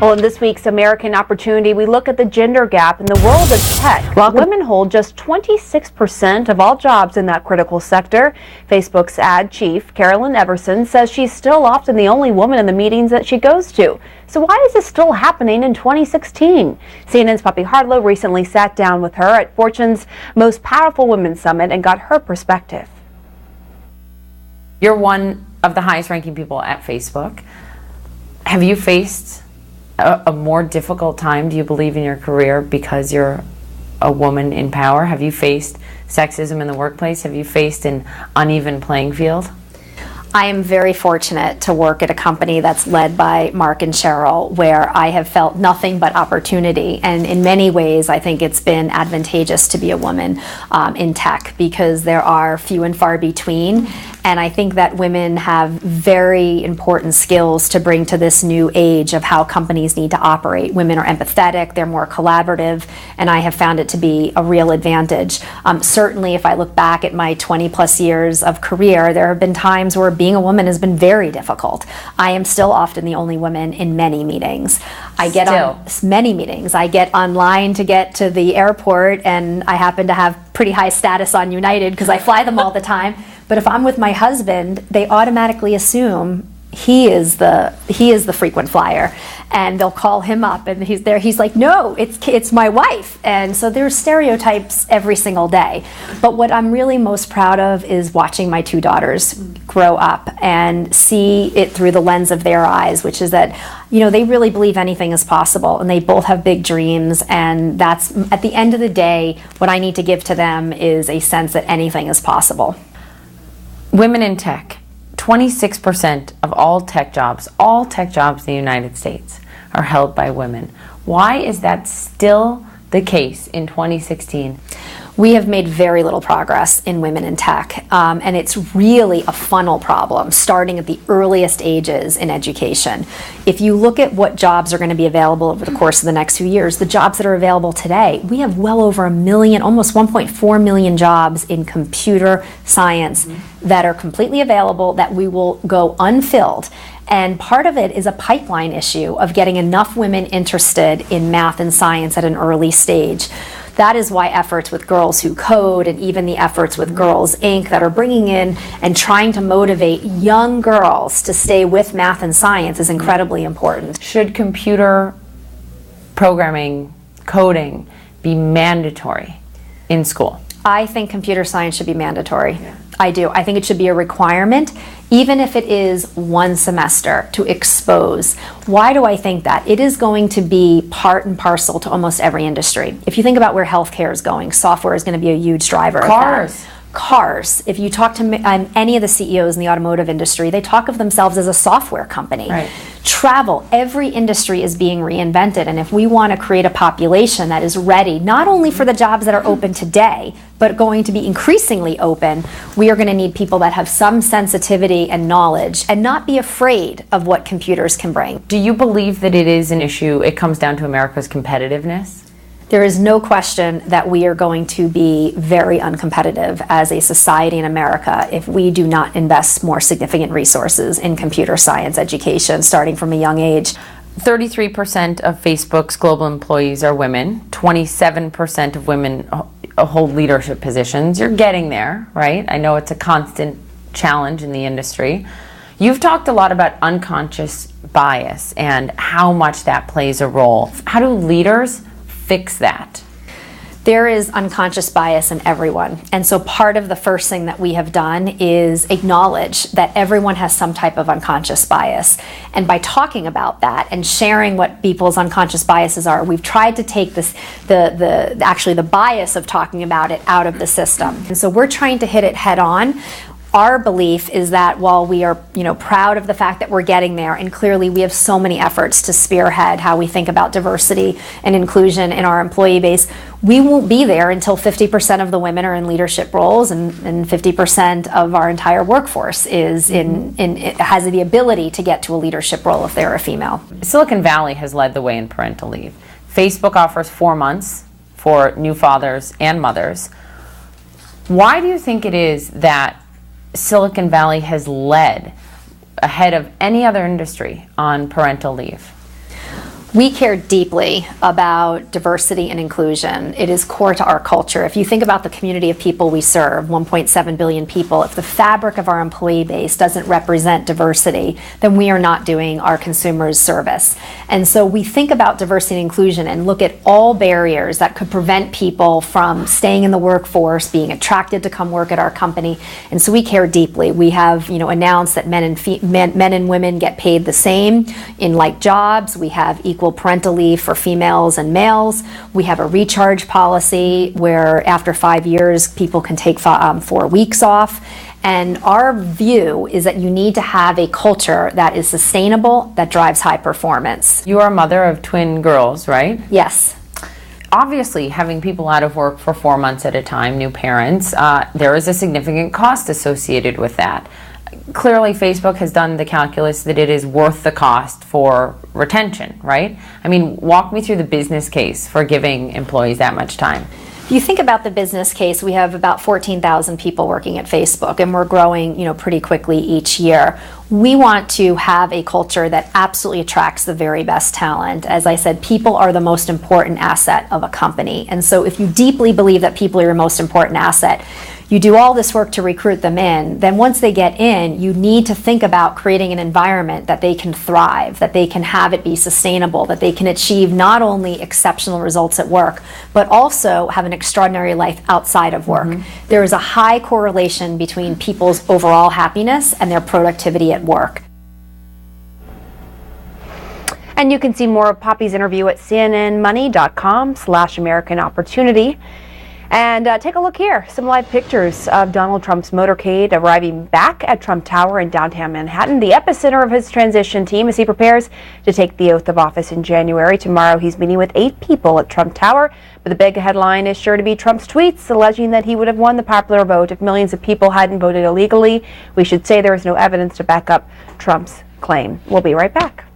Well, in this week's American Opportunity, we look at the gender gap in the world of tech. While women hold just 26% of all jobs in that critical sector, Facebook's ad chief, Carolyn Everson, says she's still often the only woman in the meetings that she goes to. So why is this still happening in 2016? CNN's Poppy Harlow recently sat down with her at Fortune's Most Powerful Women Summit and got her perspective. You're one of the highest ranking people at Facebook. Have you faced a more difficult time, do you believe, in your career because you're a woman in power? Have you faced sexism in the workplace? Have you faced an uneven playing field? I am very fortunate to work at a company that's led by Mark and Cheryl, where I have felt nothing but opportunity. And in many ways, I think it's been advantageous to be a woman in tech, because there are few and far between. And I think that women have very important skills to bring to this new age of how companies need to operate. Women are empathetic, they're more collaborative, and I have found it to be a real advantage. Certainly, if I look back at my 20 plus years of career, there have been times where being a woman has been very difficult. I am still often the only woman in many meetings. I get on many meetings. I get online to get to the airport, and I happen to have pretty high status on United because I fly them all the time. But if I'm with my husband, they automatically assume he is the frequent flyer, and they'll call him up, and he's there. He's like, "No, it's my wife." And so there's stereotypes every single day. But what I'm really most proud of is watching my two daughters grow up and see it through the lens of their eyes, which is that, you know, they really believe anything is possible, and they both have big dreams. And that's, at the end of the day, what I need to give to them is a sense that anything is possible. Women in tech. 26% of all tech jobs in the United States are held by women. Why is that still the case in 2016? We have made very little progress in women in tech, and it's really a funnel problem, starting at the earliest ages in education. If you look at what jobs are going to be available over the course of the next few years, the jobs that are available today, we have well over 1 million, almost 1.4 million jobs in computer science that are completely available, that we will go unfilled. And part of it is a pipeline issue of getting enough women interested in math and science at an early stage. That is why efforts with Girls Who Code, and even the efforts with Girls Inc. that are bringing in and trying to motivate young girls to stay with math and science is incredibly important. Should computer programming, coding, be mandatory in school? I think computer science should be mandatory. Yeah. I do. I think it should be a requirement, even if it is one semester, to expose. Why do I think that? It is going to be part and parcel to almost every industry. If you think about where healthcare is going, software is going to be a huge driver of that. Cars. If you talk to any of the CEOs in the automotive industry, they talk of themselves as a software company. Right. Travel. Every industry is being reinvented, and if we want to create a population that is ready, not only for the jobs that are open today, but going to be increasingly open, we are going to need people that have some sensitivity and knowledge, and not be afraid of what computers can bring. Do you believe that it is an issue, it comes down to America's competitiveness? There is no question that we are going to be very uncompetitive as a society in America if we do not invest more significant resources in computer science education starting from a young age. 33% of Facebook's global employees are women. 27% of women hold leadership positions. You're getting there, right? I know it's a constant challenge in the industry. You've talked a lot about unconscious bias and how much that plays a role. How do leaders fix that? There is unconscious bias in everyone. And so part of the first thing that we have done is acknowledge that everyone has some type of unconscious bias. And by talking about that and sharing what people's unconscious biases are, we've tried to take this, the bias of talking about it out of the system. And so we're trying to hit it head on. Our belief is that while we are, proud of the fact that we're getting there, and clearly we have so many efforts to spearhead how we think about diversity and inclusion in our employee base, we won't be there until 50% of the women are in leadership roles, and 50% of our entire workforce is has the ability to get to a leadership role if they're a female. Silicon Valley has led the way in parental leave. Facebook offers 4 months for new fathers and mothers. Why do you think it is that Silicon Valley has led ahead of any other industry on parental leave? We care deeply about diversity and inclusion. It is core to our culture. If you think about the community of people we serve, 1.7 billion people, if the fabric of our employee base doesn't represent diversity, then we are not doing our consumers service. And so we think about diversity and inclusion and look at all barriers that could prevent people from staying in the workforce, being attracted to come work at our company. And so we care deeply. We have, announced that men and women get paid the same in like jobs. We have equal parental leave for females and males. We have a recharge policy where after 5 years people can take 4 weeks off. And our view is that you need to have a culture that is sustainable, that drives high performance. You are a mother of twin girls, right? Yes. Obviously, having people out of work for 4 months at a time, new parents, there is a significant cost associated with that. Clearly, Facebook has done the calculus that it is worth the cost for retention, right? I mean, walk me through the business case for giving employees that much time. If you think about the business case, we have about 14,000 people working at Facebook, and we're growing, pretty quickly each year. We want to have a culture that absolutely attracts the very best talent. As I said, people are the most important asset of a company. And so if you deeply believe that people are your most important asset, you do all this work to recruit them in, then once they get in, you need to think about creating an environment that they can thrive, that they can have it be sustainable, that they can achieve not only exceptional results at work, but also have an extraordinary life outside of work. Mm-hmm. There is a high correlation between people's overall happiness and their productivity at work. And you can see more of Poppy's interview at cnnmoney.com/American Opportunity. And take a look here, some live pictures of Donald Trump's motorcade arriving back at Trump Tower in downtown Manhattan, the epicenter of his transition team as he prepares to take the oath of office in January. Tomorrow he's meeting with 8 people at Trump Tower, but the big headline is sure to be Trump's tweets alleging that he would have won the popular vote if millions of people hadn't voted illegally. We should say there is no evidence to back up Trump's claim. We'll be right back.